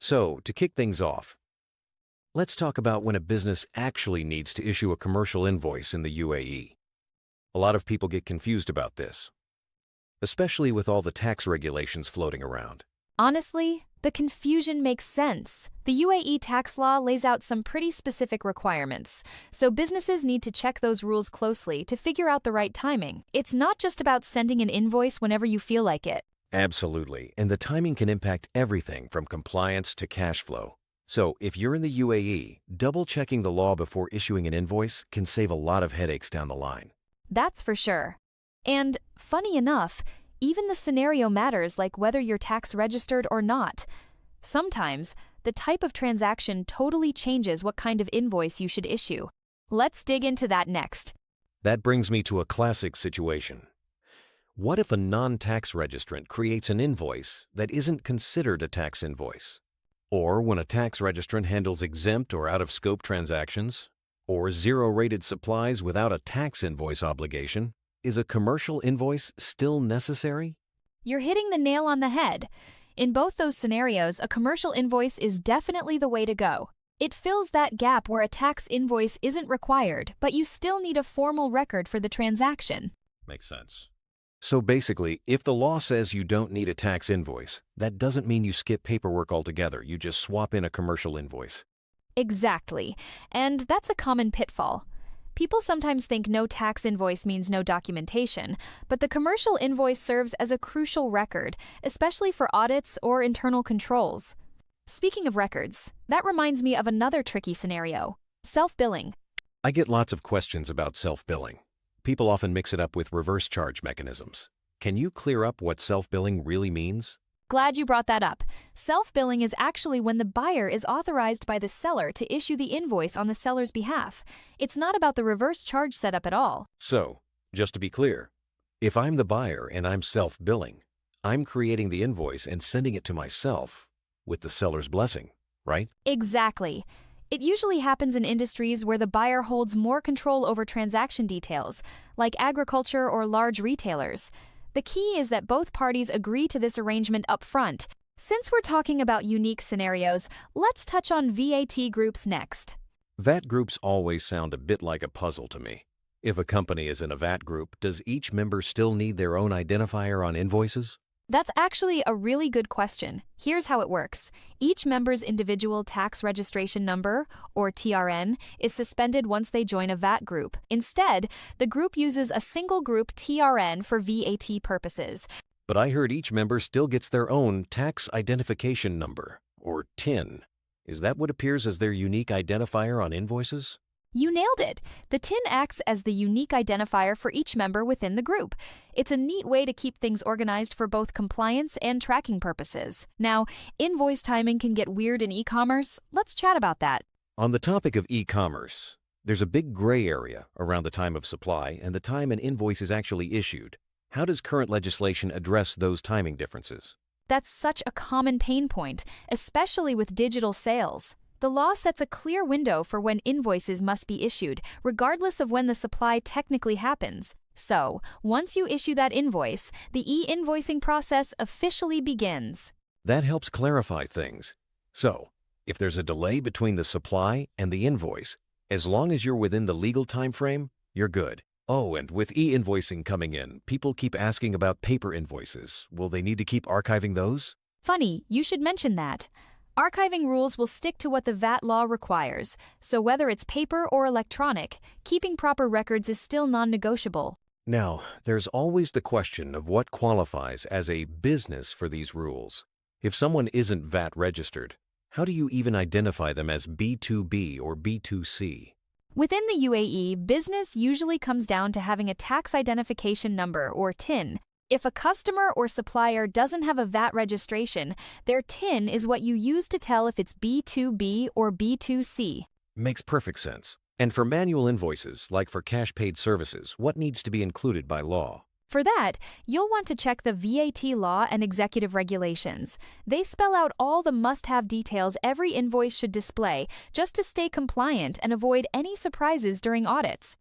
So, to kick things off, let's talk about when a business actually needs to issue a commercial invoice in the UAE. A lot of people get confused about this, especially with all the tax regulations floating around. Honestly, the confusion makes sense. The UAE tax law lays out some pretty specific requirements, so businesses need to check those rules closely to figure out the right timing. It's not just about sending an invoice whenever you feel like it. Absolutely, and the timing can impact everything from compliance to cash flow. So, if you're in the UAE, double-checking the law before issuing an invoice can save a lot of headaches down the line. That's for sure. And funny enough, even the scenario matters, like whether you're tax registered or not. Sometimes, the type of transaction totally changes what kind of invoice you should issue. Let's dig into that next. That brings me to a classic situation. What if a non-tax registrant creates an invoice that isn't considered a tax invoice? Or when a tax registrant handles exempt or out-of-scope transactions? Or zero-rated supplies without a tax invoice obligation? Is a commercial invoice still necessary? You're hitting the nail on the head. In both those scenarios, a commercial invoice is definitely the way to go. It fills that gap where a tax invoice isn't required, but you still need a formal record for the transaction. Makes sense. So basically, if the law says you don't need a tax invoice, that doesn't mean you skip paperwork altogether. You just swap in a commercial invoice. Exactly. And that's a common pitfall. People sometimes think no tax invoice means no documentation, but the commercial invoice serves as a crucial record, especially for audits or internal controls. Speaking of records, that reminds me of another tricky scenario: self-billing. I get lots of questions about self-billing. People often mix it up with reverse charge mechanisms. Can you clear up what self-billing really means? Glad you brought that up. Self-billing is actually when the buyer is authorized by the seller to issue the invoice on the seller's behalf. It's not about the reverse charge setup at all. So, just to be clear, if I'm the buyer and I'm self-billing, I'm creating the invoice and sending it to myself with the seller's blessing, right? Exactly. It usually happens in industries where the buyer holds more control over transaction details, like agriculture or large retailers. The key is that both parties agree to this arrangement up front. Since we're talking about unique scenarios, let's touch on VAT groups next. VAT groups always sound a bit like a puzzle to me. If a company is in a VAT group, does each member still need their own identifier on invoices? That's actually a really good question. Here's how it works. Each member's individual tax registration number, or TRN, is suspended once they join a VAT group. Instead, the group uses a single group TRN for VAT purposes. But I heard each member still gets their own tax identification number, or TIN. Is that what appears as their unique identifier on invoices? You nailed it! The TIN acts as the unique identifier for each member within the group. It's a neat way to keep things organized for both compliance and tracking purposes. Now, invoice timing can get weird in e-commerce. Let's chat about that. On the topic of e-commerce, there's a big gray area around the time of supply and the time an invoice is actually issued. How does current legislation address those timing differences? That's such a common pain point, especially with digital sales. The law sets a clear window for when invoices must be issued, regardless of when the supply technically happens. So, once you issue that invoice, the e-invoicing process officially begins. That helps clarify things. So, if there's a delay between the supply and the invoice, as long as you're within the legal time frame, you're good. Oh, and with e-invoicing coming in, people keep asking about paper invoices. Will they need to keep archiving those? Funny, you should mention that. Archiving rules will stick to what the VAT law requires, so whether it's paper or electronic, keeping proper records is still non-negotiable. Now, there's always the question of what qualifies as a business for these rules. If someone isn't VAT registered, how do you even identify them as B2B or B2C? Within the UAE, business usually comes down to having a tax identification number, or TIN. If a customer or supplier doesn't have a VAT registration, their TIN is what you use to tell if it's B2B or B2C. Makes perfect sense. And for manual invoices, like for cash-paid services, what needs to be included by law? For that, you'll want to check the VAT law and executive regulations. They spell out all the must-have details every invoice should display, just to stay compliant and avoid any surprises during audits.